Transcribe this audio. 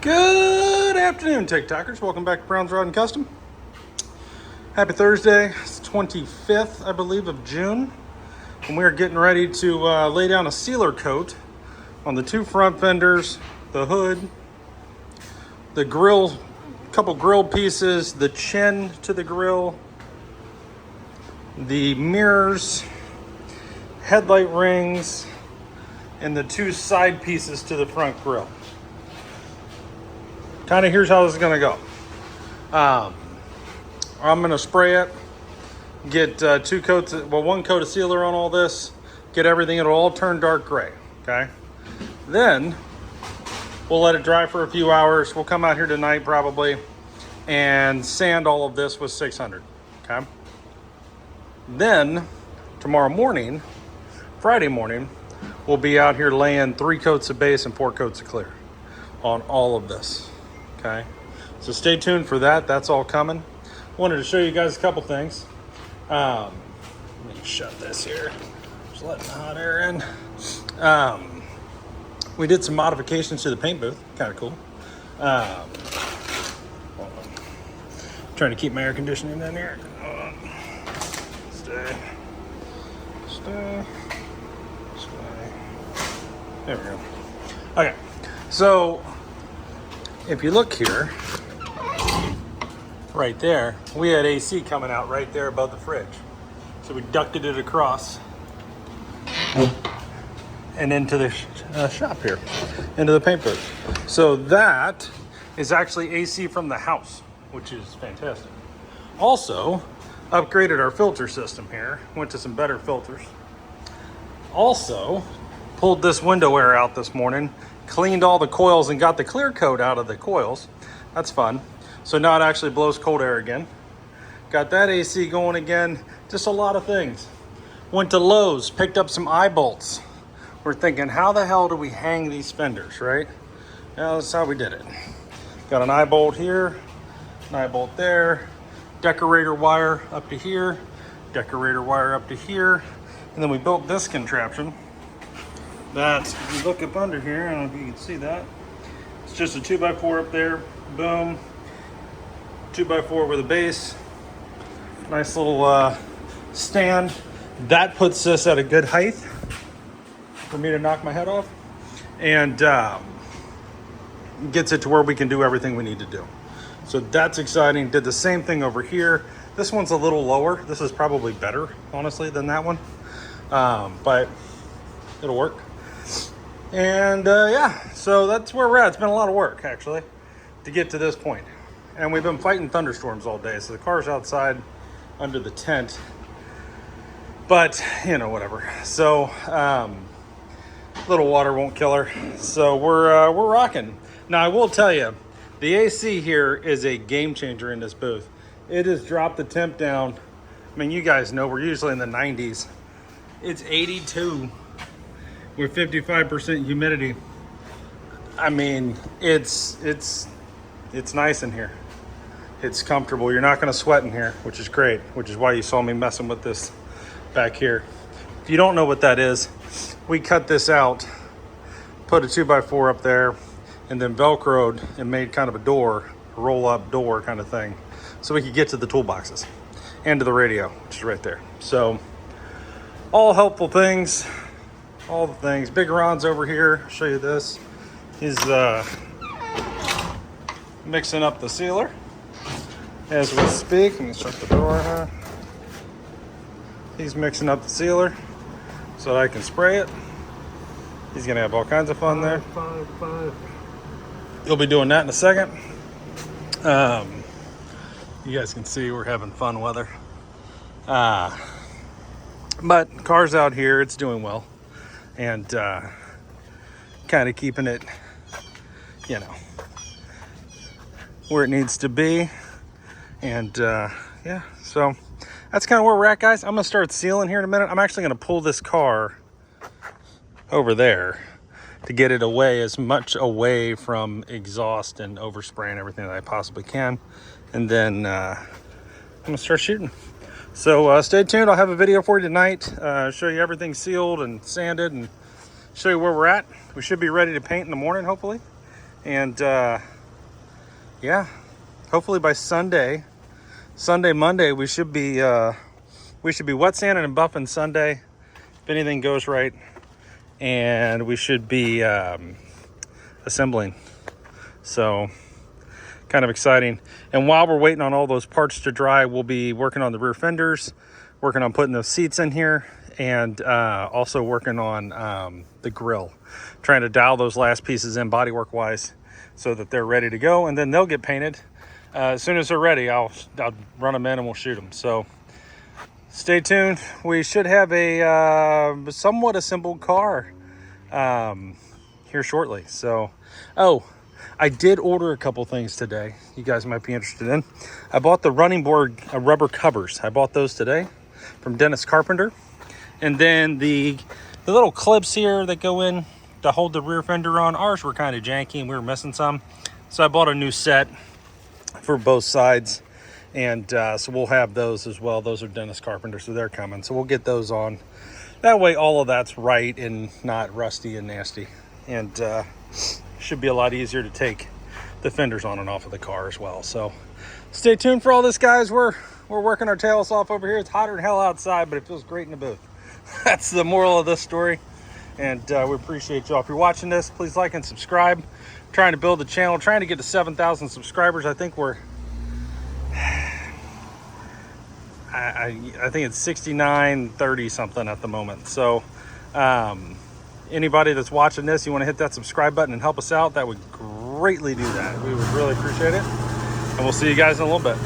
Good afternoon, TikTokers. Welcome back to Brown's Rod and Custom. Happy Thursday. It's 25th, I believe, of June. And we are getting ready to lay down a sealer coat on the two front fenders, the hood, the grill, couple grill pieces, the chin to the grill, the mirrors, headlight rings, and the two side pieces to the front grill. Kind of here's how this is going to go. I'm going to spray it, get two coats, one coat of sealer on all this, get everything, it'll all turn dark gray, okay? Then we'll let it dry for a few hours. We'll come out here tonight probably and sand all of this with 600, okay? Then tomorrow morning, Friday morning, we'll be out here laying 3 coats of base and 4 coats of clear on all of this. Okay, so stay tuned for that. That's all coming. Wanted to show you guys a couple things. Let me shut this here. Just letting the hot air in. We did some modifications to the paint booth. Kind of cool. Trying to keep my air conditioning in here. Stay. There we go. Okay, so if you look here, right there, we had AC coming out right there above the fridge. So we ducted it across and into the shop here, into the paint booth. So that is actually AC from the house, which is fantastic. Also, upgraded our filter system here, went to some better filters. Also, pulled this window air out this morning, cleaned all the coils and got the clear coat out of the coils. That's fun. So now it actually blows cold air again. Got that AC going again. Just a lot of things. Went to Lowe's, picked up some eye bolts. We're thinking, how the hell do we hang these fenders, right? Well, that's how we did it. Got an eye bolt here, an eye bolt there, decorator wire up to here, decorator wire up to here, and then we built this contraption. That, if you look up under here, I don't know if you can see that. It's just a 2x4 up there, boom. 2x4 with a base. Nice little stand. That puts this at a good height for me to knock my head off. And gets it to where we can do everything we need to do. So that's exciting. Did the same thing over here. This one's a little lower. This is probably better, honestly, than that one. But it'll work. And yeah, so that's where we're at. It's been a lot of work, actually, to get to this point. And we've been fighting thunderstorms all day. So the car's outside under the tent. But, you know, whatever. So, little water won't kill her. So we're rocking. Now, I will tell you, the AC here is a game changer in this booth. It has dropped the temp down. I mean, you guys know we're usually in the 90s. It's 82. With 55% humidity. I mean, it's nice in here. It's comfortable. You're not going to sweat in here, which is great, which is why you saw me messing with this back here. If you don't know what that is, we cut this out, put a 2x4 up there, and then Velcroed and made kind of a door, a roll-up door kind of thing, so we could get to the toolboxes and to the radio, which is right there. So, all helpful things. All the things. Big Ron's over here. I'll show you this. He's mixing up the sealer as we speak. Let me shut the door here. He's mixing up the sealer so that I can spray it. He's gonna have all kinds of fun there. You'll be doing that in a second. You guys can see we're having fun weather. But car's out here. It's doing well. And kind of keeping it, you know, where it needs to be. And yeah, so that's kind of where we're at, guys. I'm gonna start sealing here in a minute. I'm actually gonna pull this car over there to get it away, as much away from exhaust and overspray and everything that I possibly can. And then I'm gonna start shooting. So stay tuned. I'll have a video for you tonight. Show you everything sealed and sanded and show you where we're at. We should be ready to paint in the morning, hopefully. And yeah, hopefully by Monday, we should be wet sanding and buffing Sunday, if anything goes right, and we should be assembling. So kind of exciting. And while we're waiting on all those parts to dry, we'll be working on the rear fenders, working on putting those seats in here, and also working on the grill, trying to dial those last pieces in bodywork wise so that they're ready to go, and then they'll get painted. As soon as they're ready, I'll run them in and we'll shoot them. So stay tuned. We should have a somewhat assembled car here shortly. So, oh, I did order a couple things today you guys might be interested in. I bought the running board rubber covers. I bought those today from Dennis Carpenter. And then the little clips here that go in to hold the rear fender on, ours were kind of janky and we were missing some. So I bought a new set for both sides. And so we'll have those as well. Those are Dennis Carpenter, so they're coming. So we'll get those on. That way all of that's right and not rusty and nasty. And should be a lot easier to take the fenders on and off of the car as well. So stay tuned for all this, guys. We're working our tails off over here. It's hotter than hell outside, but it feels great in the booth. That's the moral of this story. And we appreciate y'all. If you're watching this, please like and subscribe. I'm trying to build the channel, trying to get to 7,000 subscribers. I think we're I think it's 69-30 something at the moment. So anybody that's watching this, you want to hit that subscribe button and help us out, that would greatly do that. We would really appreciate it. And we'll see you guys in a little bit.